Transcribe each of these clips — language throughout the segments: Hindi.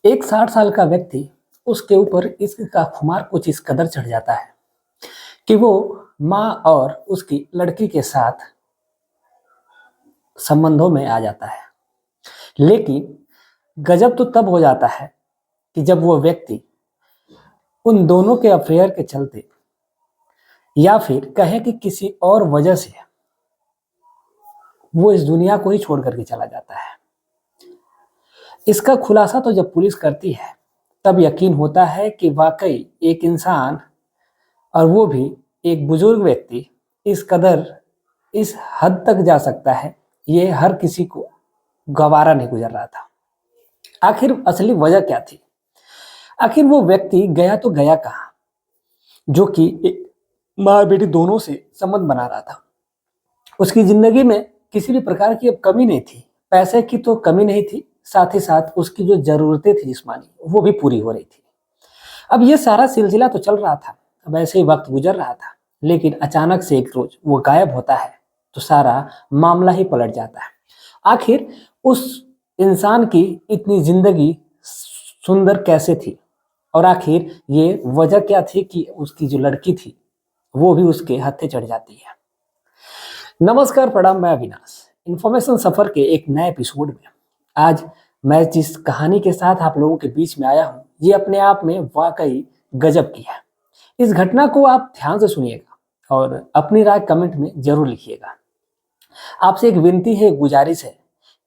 एक 60 साल का व्यक्ति उसके ऊपर इश्क का खुमार कुछ इस कदर चढ़ जाता है कि वो माँ और उसकी लड़की के साथ संबंधों में आ जाता है। लेकिन गजब तो तब हो जाता है कि जब वो व्यक्ति उन दोनों के अफेयर के चलते या फिर कहें कि किसी और वजह से वो इस दुनिया को ही छोड़ करके चला जाता है। इसका खुलासा तो जब पुलिस करती है तब यकीन होता है कि वाकई एक इंसान, और वो भी एक बुजुर्ग व्यक्ति, इस कदर इस हद तक जा सकता है, ये हर किसी को गवारा नहीं गुजर रहा था। आखिर असली वजह क्या थी? आखिर वो व्यक्ति गया तो गया कहाँ, जो कि एक माँ बेटी दोनों से संबंध बना रहा था। उसकी जिंदगी में किसी भी प्रकार की अब कमी नहीं थी। पैसे की तो कमी नहीं थी, साथ ही साथ उसकी जो जरूरतें थी जिस्मानी, वो भी पूरी हो रही थी। अब ये सारा सिलसिला तो चल रहा था। अब ऐसे ही वक्त गुजर रहा था, लेकिन अचानक से एक रोज वो गायब होता है तो सारा मामला ही पलट जाता है। आखिर उस इंसान की इतनी जिंदगी सुंदर कैसे थी, और आखिर ये वजह क्या थी कि उसकी जो लड़की थी वो भी उसके हत्थे चढ़ जाती है। नमस्कार, प्रणाम, मैं अविनाश। इंफॉर्मेशन सफर के एक नए एपिसोड में आज मैं जिस कहानी के साथ आप लोगों के बीच में आया हूँ, ये अपने आप में वाकई गजब की है। इस घटना को आप ध्यान से सुनिएगा और अपनी राय कमेंट में जरूर लिखिएगा। आपसे एक विनती है, एक गुजारिश है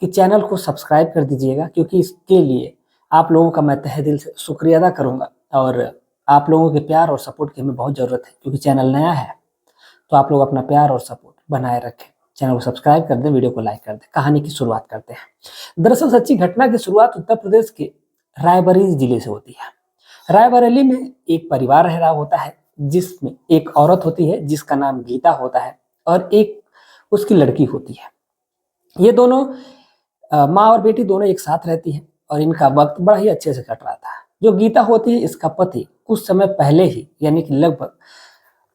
कि चैनल को सब्सक्राइब कर दीजिएगा, क्योंकि इसके लिए आप लोगों का मैं तहे दिल से शुक्रिया अदा करूंगा। और आप लोगों के प्यार और सपोर्ट की हमें बहुत ज़रूरत है, क्योंकि चैनल नया है। तो आप लोग अपना प्यार और सपोर्ट बनाए रखें, चैनल को सब्सक्राइब कर दें, वीडियो को लाइक कर दें। कहानी की शुरुआत करते हैं। दरअसल सच्ची घटना की शुरुआत उत्तर प्रदेश के रायबरेली जिले से होती है। रायबरेली में एक परिवार रह रहा होता है, जिसमें एक औरत होती है जिसका नाम गीता होता है, और एक उसकी लड़की होती है। ये दोनों माँ और बेटी दोनों एक साथ रहती हैं और इनका वक्त बड़ा ही अच्छे से कट रहा था। जो गीता होती है, इसका पति कुछ समय पहले ही, यानी कि लगभग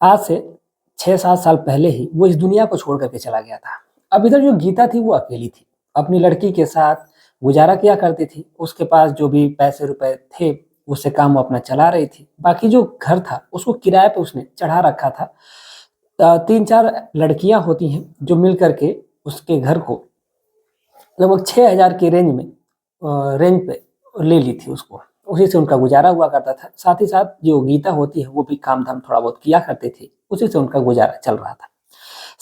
आज से 6-7 साल पहले ही वो इस दुनिया को छोड़ करके चला गया था। अब इधर जो गीता थी वो अकेली थी, अपनी लड़की के साथ गुजारा किया करती थी। उसके पास जो भी पैसे रुपए थे उससे काम वो अपना चला रही थी। बाकी जो घर था उसको किराए पे उसने चढ़ा रखा था। 3-4 लड़कियां होती हैं जो मिल करके उसके घर को लगभग 6,000 के रेंज पे ले ली थी उसको। उसी से उनका गुजारा हुआ करता था। साथ ही साथ जो गीता होती है वो भी काम धाम थोड़ा बहुत किया करते थे, उसी से उनका गुजारा चल रहा था।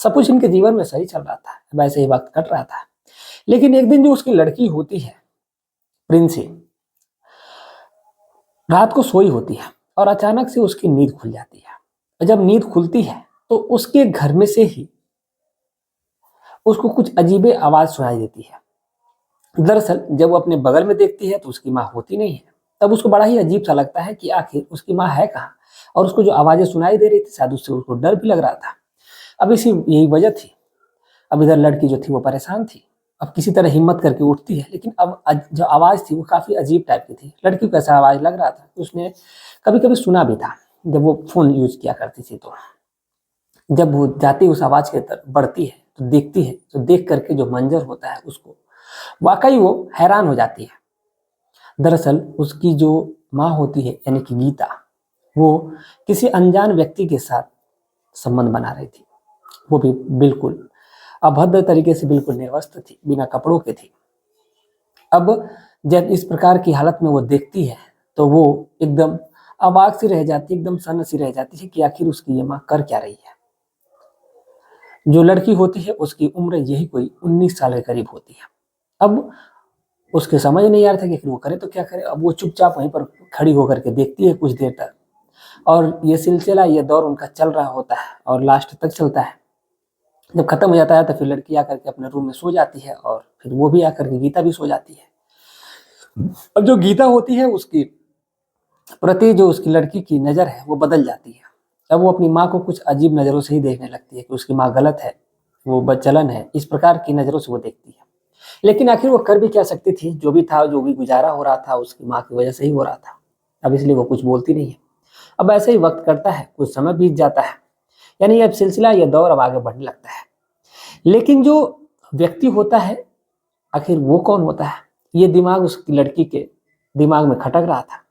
सब कुछ इनके जीवन में सही चल रहा था, वैसे ही वक्त कट रहा था। लेकिन एक दिन जो उसकी लड़की होती है प्रिंसी, रात को सोई होती है और अचानक से उसकी नींद खुल जाती है। और जब नींद खुलती है तो उसके घर में से ही उसको कुछ अजीबे आवाज सुनाई देती है। दरअसल जब वो अपने बगल में देखती है तो उसकी माँ होती नहीं है। तब उसको बड़ा ही अजीब सा लगता है कि आखिर उसकी माँ है कहाँ, और उसको जो आवाजें सुनाई दे रही थी शायद उससे उसको डर भी लग रहा था। अब इसी यही वजह थी। अब इधर लड़की जो थी वो परेशान थी। अब किसी तरह हिम्मत करके उठती है, लेकिन अब जो आवाज थी वो काफी अजीब टाइप की थी। लड़की को ऐसा आवाज लग रहा था, उसने कभी कभी सुना भी था जब वो फोन यूज किया करती थी। तो जब वो जाती उस आवाज की तरफ बढ़ती है तो देखती है, तो देख करके जो मंजर होता है उसको वाकई वो हैरान हो जाती है। दरअसल उसकी जो माँ होती है, यानी कि गीता, वो किसी अनजान व्यक्ति के साथ संबंध बना रही थी। वो भी बिल्कुल अभद्र तरीके से, बिल्कुल निर्वस्त्र थी, बिना कपड़ों के थी। अब जब इस प्रकार की हालत में वो देखती है तो वो एकदम अवाक सी रह जाती है, एकदम सन्न सी रह जाती है कि आखिर उसकी ये माँ कर क्या रही है। जो लड़की होती है उसकी उम्र यही कोई 19 साल के करीब होती है। अब उसके समझ नहीं आ रहा था कि वो करे तो क्या करे। अब वो चुपचाप वहीं पर खड़ी होकर के देखती है कुछ देर तक, और ये सिलसिला, ये दौर उनका चल रहा होता है और लास्ट तक चलता है। जब खत्म हो जाता है तो फिर लड़की आकर के अपने रूम में सो जाती है, और फिर वो भी आकर के, गीता भी सो जाती है। अब जो गीता होती है उसकी प्रति जो उसकी लड़की की नज़र है वो बदल जाती है। अब वो अपनी माँ को कुछ अजीब नज़रों से ही देखने लगती है कि उसकी माँ गलत है, वो बदचलन है, इस प्रकार की नज़रों से वो देखती है। लेकिन आखिर वो कर भी क्या सकती थी? जो भी था, जो भी गुजारा हो रहा था उसकी माँ की वजह से ही हो रहा था। अब इसलिए वो कुछ बोलती नहीं है। अब ऐसे ही वक्त करता है, कुछ समय बीत जाता है, यानी अब सिलसिला, यह दौर अब आगे बढ़ने लगता है। लेकिन जो व्यक्ति होता है, आखिर वो कौन होता है? ये दिमाग उसकी लड़की के दिमाग में खटक रहा था।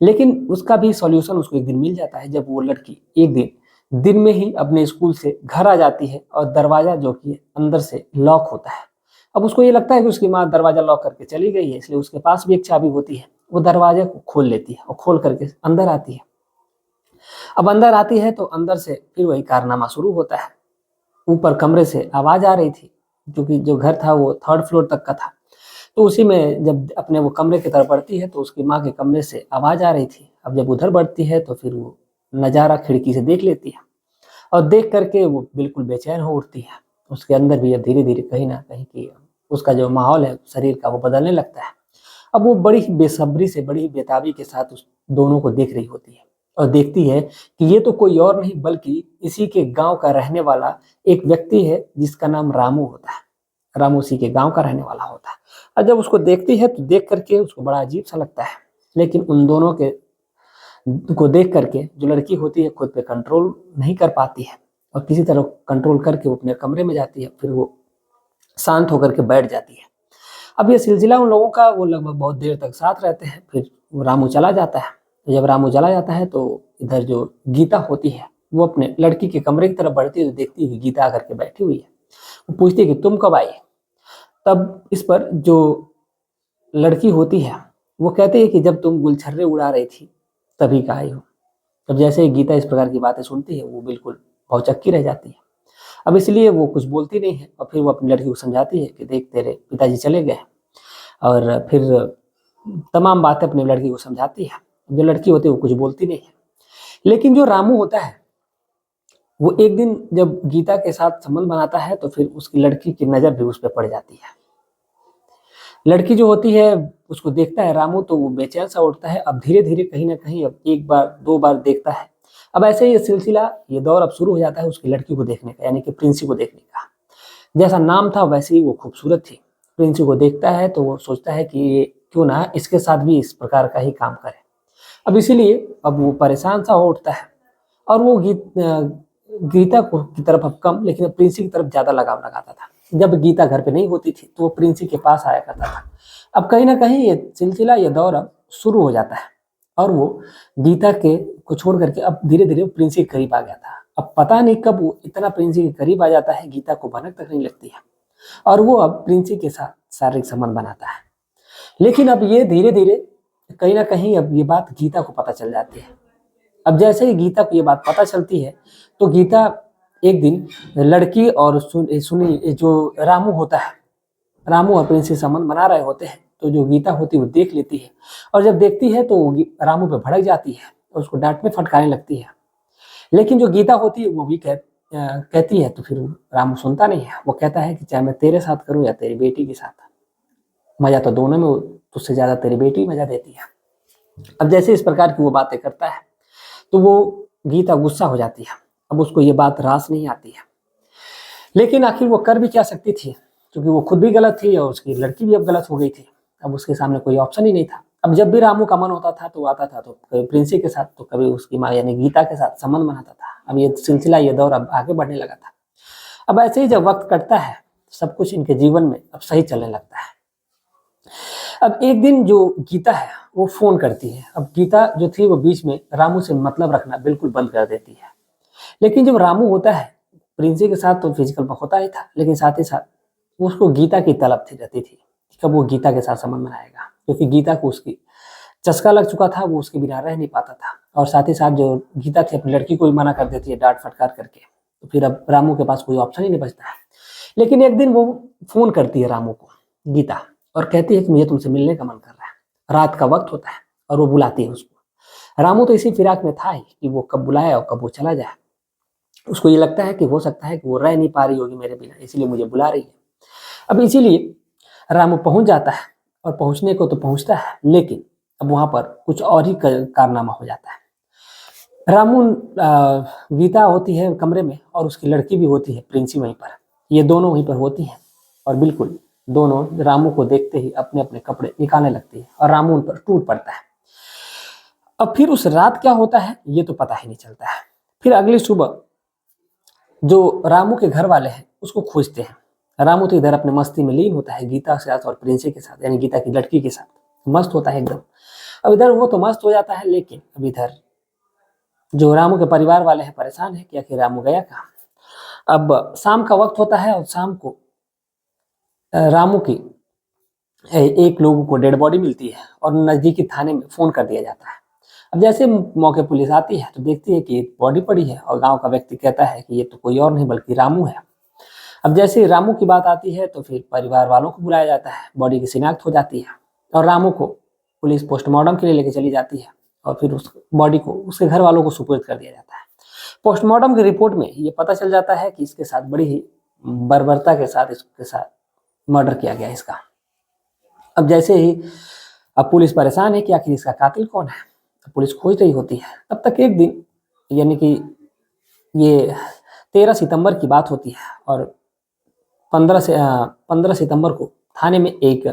लेकिन उसका भी सॉल्यूशन उसको एक दिन मिल जाता है, जब वो लड़की एक दिन में ही अपने स्कूल से घर आ जाती है और दरवाजा जो कि अंदर से लॉक होता है। अब उसको ये लगता है कि उसकी माँ दरवाजा लॉक करके चली गई है, इसलिए उसके पास भी एक चाबी होती है। वो दरवाजे को खोल लेती है और खोल करके अंदर आती है। अब अंदर आती है तो अंदर से फिर वही कारनामा शुरू होता है। ऊपर कमरे से आवाज आ रही थी, क्योंकि जो घर था वो 3rd फ्लोर तक का था। तो उसी में जब अपने वो कमरे की तरफ बढ़ती है तो उसकी माँ के कमरे से आवाज आ रही थी। अब जब उधर बढ़ती है तो फिर वो नज़ारा खिड़की से देख लेती है और देख करके वो बिल्कुल बेचैन हो उठती है। उसके अंदर भी अब धीरे धीरे कहीं ना कहीं की उसका जो माहौल है शरीर का वो बदलने लगता है। अब वो बड़ी ही बेसब्री से, बड़ी ही बेताबी के साथ उस दोनों को देख रही होती है और देखती है कि ये तो कोई और नहीं बल्कि इसी के गांव का रहने वाला एक व्यक्ति है, जिसका नाम रामू होता है। रामू उसी के गांव का रहने वाला होता है। और जब उसको देखती है तो देख करके उसको बड़ा अजीब सा लगता है। लेकिन उन दोनों के को देख करके जो लड़की होती है खुद पे कंट्रोल नहीं कर पाती है और किसी तरह कंट्रोल करके वो अपने कमरे में जाती है। फिर वो शांत होकर के बैठ जाती है। अब ये सिलसिला उन लोगों का, वो लगभग बहुत देर तक साथ रहते हैं। फिर रामू चला जाता है। जब रामू चला जाता है तो इधर जो गीता होती है वो अपने लड़की के कमरे की तरफ बढ़ती है तो देखती है कि गीता आकर के बैठी हुई है। वो पूछती है कि तुम कब आई। तब इस पर जो लड़की होती है वो कहती है कि जब तुम गुलछर्रे उड़ा रही थी तभी का आई हो। तब जैसे ही गीता इस प्रकार की बातें सुनती है वो बिल्कुल भौचक्की रह जाती है। अब इसलिए वो कुछ बोलती नहीं है और फिर वो अपनी लड़की को समझाती है कि देख तेरे पिताजी चले गए। और फिर तमाम बातें अपनी लड़की को समझाती है। जो लड़की होती है वो कुछ बोलती नहीं है। लेकिन जो रामू होता है वो एक दिन जब गीता के साथ संबंध बनाता है तो फिर उसकी लड़की की नज़र भी उस पर पड़ जाती है। लड़की जो होती है उसको देखता है रामू तो वो बेचैन सा उठता है। अब धीरे धीरे कहीं ना कहीं अब एक बार दो बार देखता है। अब ऐसे ये सिलसिला, ये दौर अब शुरू हो जाता है उसकी लड़की को देखने का, यानी कि प्रिंसी को देखने का। जैसा नाम था वैसे ही वो खूबसूरत थी। प्रिंसी को देखता है तो वो सोचता है कि ये क्यों ना इसके साथ भी इस प्रकार का ही काम करे। अब इसीलिए अब वो परेशान सा हो उठता है और वो गीता को की तरफ अब कम, लेकिन प्रिंसी की तरफ ज्यादा लगाव लगाता था। जब गीता घर पे नहीं होती थी तो वो प्रिंसी के पास आया करता था। अब कहीं ना कहीं ये सिलसिला, ये दौर अब शुरू हो जाता है और वो गीता के को छोड़ करके अब धीरे धीरे प्रिंसी के करीब आ गया था। अब पता नहीं कब वो इतना प्रिंसी के करीब आ जाता है, गीता को भनक तक नहीं लगती है और वो अब प्रिंसी के साथ शारीरिक संबंध बनाता है। लेकिन अब ये धीरे धीरे कहीं ना कहीं अब ये बात गीता को पता चल जाती है। अब जैसे ही गीता को ये बात पता चलती है तो गीता एक दिन लड़की और सुनी जो रामू होता है, रामू और प्रिंसी संबंध बना रहे होते हैं तो जो गीता होती है वो देख लेती है और जब देखती है तो रामू पे भड़क जाती है और उसको डांटने फटकारने लगती है। लेकिन जो गीता होती है वो भी कहती है तो फिर रामू सुनता नहीं है। वो कहता है कि चाहे मैं तेरे साथ करूं या तेरी बेटी के साथ, मजा तो दोनों में, तुझसे ज्यादा तेरी बेटी मजा देती है। अब जैसे इस प्रकार की वो बातें करता है तो वो गीता गुस्सा हो जाती है। अब उसको ये बात रास नहीं आती है, लेकिन आखिर वो कर भी क्या सकती थी, क्योंकि वो खुद भी गलत थी और उसकी लड़की भी अब गलत हो गई थी। अब उसके सामने कोई ऑप्शन ही नहीं था। अब जब भी रामू का मन होता था तो आता था, तो कभी प्रिंसी के साथ तो कभी उसकी माँ यानी गीता के साथ संबंध बनाता था। अब ये सिलसिला, ये दौर अब आगे बढ़ने लगा था। अब ऐसे ही जब वक्त कटता है सब कुछ इनके जीवन में अब सही चलने लगता है। अब एक दिन जो गीता है वो फोन करती है। अब गीता जो थी वो बीच में रामू से मतलब रखना बिल्कुल बंद कर देती है। लेकिन जब रामू होता है प्रिंसी के साथ तो फिजिकल होता ही था, लेकिन साथ ही साथ उसको गीता की तलब थी रहती थी कि कब वो गीता के साथ संबंध बनाएगा, क्योंकि गीता को उसकी चस्का लग चुका था, वो उसके बिना रह नहीं पाता था। और साथ ही साथ जो गीता थी अपनी लड़की को भी मना कर देती है डांट फटकार करके, तो फिर अब रामू के पास कोई ऑप्शन ही नहीं बचता है। लेकिन एक दिन वो फोन करती है रामू को गीता और कहती है कि मुझे तुमसे मिलने का मन कर रहा है। रात का वक्त होता है और वो बुलाती है उसको। रामू तो इसी फिराक में था ही कि वो कब बुलाए और कब वो चला जाए। उसको ये लगता है कि हो सकता है कि वो रह नहीं पा रही होगी मेरे बिना, इसलिए मुझे बुला रही है। अब इसीलिए रामू पहुंच जाता है और पहुंचने को तो पहुंचता है, लेकिन अब वहां पर कुछ और ही कारनामा हो जाता है। रामू गीता होती है कमरे में और उसकी लड़की भी होती है प्रिंसी वहीं पर। ये दोनों वहीं पर होती हैं और बिल्कुल दोनों रामू को देखते ही अपने अपने कपड़े निकालने लगती है और रामू उन पर टूट पड़ता है। अब फिर उस रात क्या होता है ये तो पता ही नहीं चलता है। फिर अगली सुबह जो रामू के घर वाले हैं उसको खोजते हैं। रामू तो इधर अपने मस्ती में लीन होता है गीता के साथ और प्रिंसी के साथ, यानी गीता की लड़की के साथ। मस्त होता है एकदम। अब इधर वो तो मस्त हो जाता है, लेकिन अब इधर जो रामू के परिवार वाले हैं परेशान है कि आखिर रामू गया कहाँ। अब शाम का वक्त होता है और शाम को रामू की एक लोगों को डेड बॉडी मिलती है और नजदीकी थाने में फोन कर दिया जाता है। अब जैसे मौके पुलिस आती है तो देखती है कि एक बॉडी पड़ी है और गांव का व्यक्ति कहता है कि ये तो कोई और नहीं बल्कि रामू है। अब जैसे ही रामू की बात आती है तो फिर परिवार वालों को बुलाया जाता है, बॉडी की शिनाख्त हो जाती है और रामू को पुलिस पोस्टमार्टम के लिए लेके चली जाती है और फिर उस बॉडी को उसके घर वालों को सुपुर्द कर दिया जाता है। पोस्टमार्टम की रिपोर्ट में ये पता चल जाता है कि इसके साथ बड़ी ही बर्बरता के साथ इसके साथ मर्डर किया गया इसका। अब जैसे ही अब पुलिस परेशान है कि आखिर इसका कातिल कौन है, अब पुलिस खोज रही होती है। तब तक एक दिन यानी कि ये 13 सितंबर की बात होती है और 15 सितंबर को थाने में एक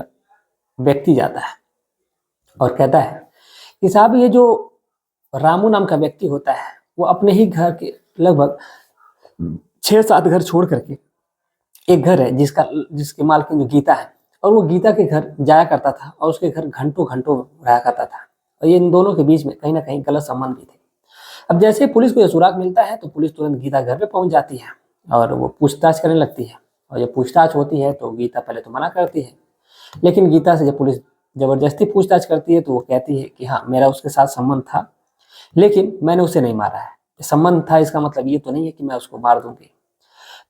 व्यक्ति जाता है और कहता है कि साहब ये जो रामू नाम का व्यक्ति होता है वो अपने ही घर के लगभग 6-7 घर छोड़ करके एक घर है जिसके मालकिन जो गीता है, और वो गीता के घर जाया करता था और उसके घर घंटों घंटों रहा करता था और ये इन दोनों के बीच में कहीं ना कहीं गलत संबंध भी थे। अब जैसे पुलिस को यह सुराग मिलता है तो पुलिस तुरंत गीता घर पे पहुंच जाती है और वो पूछताछ करने लगती है। और जब पूछताछ होती है तो गीता पहले तो मना करती है, लेकिन गीता से जब पुलिस जबरदस्ती पूछताछ करती है तो वो कहती है कि हाँ मेरा उसके साथ संबंध था, लेकिन मैंने उसे नहीं मारा है। संबंध था इसका मतलब ये तो नहीं है कि मैं उसको मार दूंगी।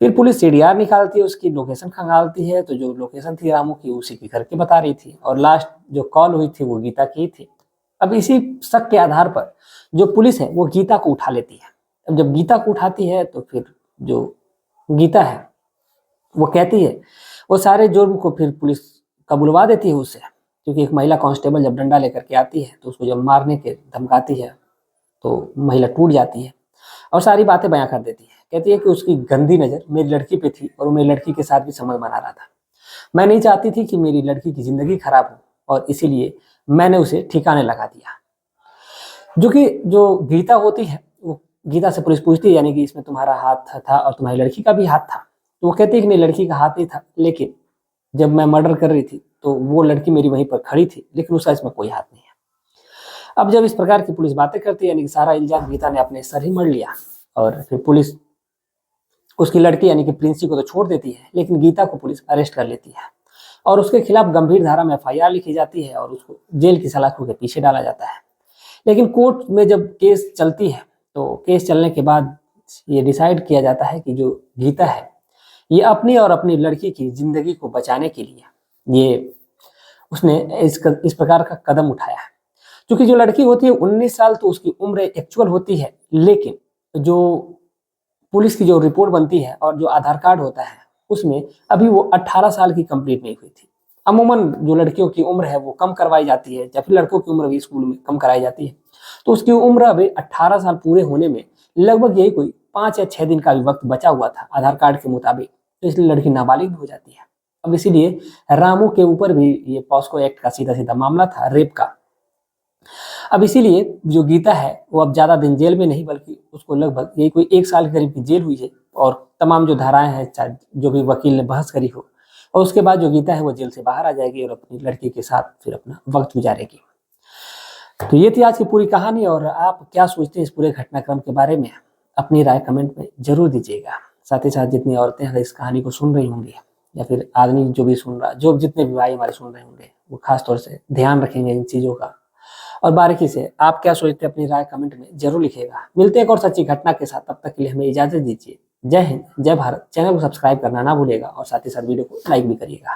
फिर पुलिस सीडीआर निकालती है, उसकी लोकेशन खंगालती है तो जो लोकेशन थी रामू की उसी के घर की बता रही थी और लास्ट जो कॉल हुई थी वो गीता की थी। अब इसी शक के आधार पर जो पुलिस है वो गीता को उठा लेती है। अब जब गीता को उठाती है तो फिर जो गीता है वो कहती है, वो सारे जुर्म को फिर पुलिस कबुलवा देती है उससे, क्योंकि एक महिला कांस्टेबल जब डंडा लेकर के आती है तो उसको जब मारने के धमकाती है तो महिला टूट जाती है और सारी बातें बयां कर देती है। कहती है कि उसकी गंदी नज़र मेरी लड़की पे थी और वो मेरी लड़की के साथ भी संबंध बना रहा था। मैं नहीं चाहती थी कि मेरी लड़की की ज़िंदगी खराब हो और इसीलिए मैंने उसे ठिकाने लगा दिया। जो गीता होती है वो गीता से पुलिस पूछती है यानी कि इसमें तुम्हारा हाथ था और तुम्हारी लड़की का भी हाथ था, तो वो कहती है कि नहीं लड़की का हाथ नहीं था, लेकिन जब मैं मर्डर कर रही थी तो वो लड़की मेरी वहीं पर खड़ी थी, लेकिन उसका इसमें कोई हाथ नहीं है। अब जब इस प्रकार की पुलिस बातें करती है यानी कि सारा इल्जाम गीता ने अपने सर ही मढ़ लिया और फिर पुलिस उसकी लड़की यानी कि प्रिंसी को तो छोड़ देती है, लेकिन गीता को पुलिस अरेस्ट कर लेती है और उसके खिलाफ गंभीर धारा में एफआईआर लिखी जाती है और उसको जेल की सलाखों के पीछे डाला जाता है। लेकिन कोर्ट में जब केस चलती है तो केस चलने के बाद ये डिसाइड किया जाता है कि जो गीता है ये अपनी और अपनी लड़की की जिंदगी को बचाने के लिए ये उसने इस प्रकार का कदम उठाया है। क्योंकि जो लड़की होती है 19 साल तो उसकी उम्र एक्चुअल होती है, लेकिन जो पुलिस की जो रिपोर्ट बनती है और जो आधार कार्ड होता है उसमें अभी वो 18 साल की कंप्लीट नहीं हुई थी। अमूमन जो लड़कियों की उम्र है वो कम करवाई जाती है या फिर लड़कों की उम्र भी स्कूल में कम कराई जाती है, तो उसकी उम्र अभी 18 साल पूरे होने में लगभग यही कोई 5 या 6 दिन का भी वक्त बचा हुआ था आधार कार्ड के मुताबिक, तो इसलिए लड़की नाबालिग भी हो जाती है। अब इसीलिए रामू के ऊपर भी ये पॉस्को एक्ट का सीधा सीधा मामला था, रेप का। अब इसीलिए जो गीता है वो अब ज्यादा दिन जेल में नहीं बल्कि उसको लगभग यही कोई 1 साल के करीब की जेल हुई है और तमाम जो धाराएं हैं जो भी वकील ने बहस करी हो, और उसके बाद जो गीता है वो जेल से बाहर आ जाएगी और अपनी लड़की के साथ फिर अपना वक्त गुजारेगी। तो ये थी आज की पूरी कहानी और आप क्या सोचते हैं इस पूरे घटनाक्रम के बारे में, अपनी राय कमेंट में जरूर दीजिएगा। साथ ही साथ जितनी औरतें अगर इस कहानी को सुन रही होंगी या फिर आदमी जो भी सुन रहा, जो जितने भी भाई हमारे सुन रहे होंगे वो खास तौर से ध्यान रखेंगे इन चीज़ों का और बारीकी से आप क्या सोचते हैं अपनी राय कमेंट में जरूर लिखिएगा। मिलते हैं एक और सच्ची घटना के साथ, तब तक के लिए हमें इजाजत दीजिए। जय हिंद, जय भारत। चैनल को सब्सक्राइब करना ना भूलिएगा और साथ ही साथ वीडियो को लाइक भी करिएगा।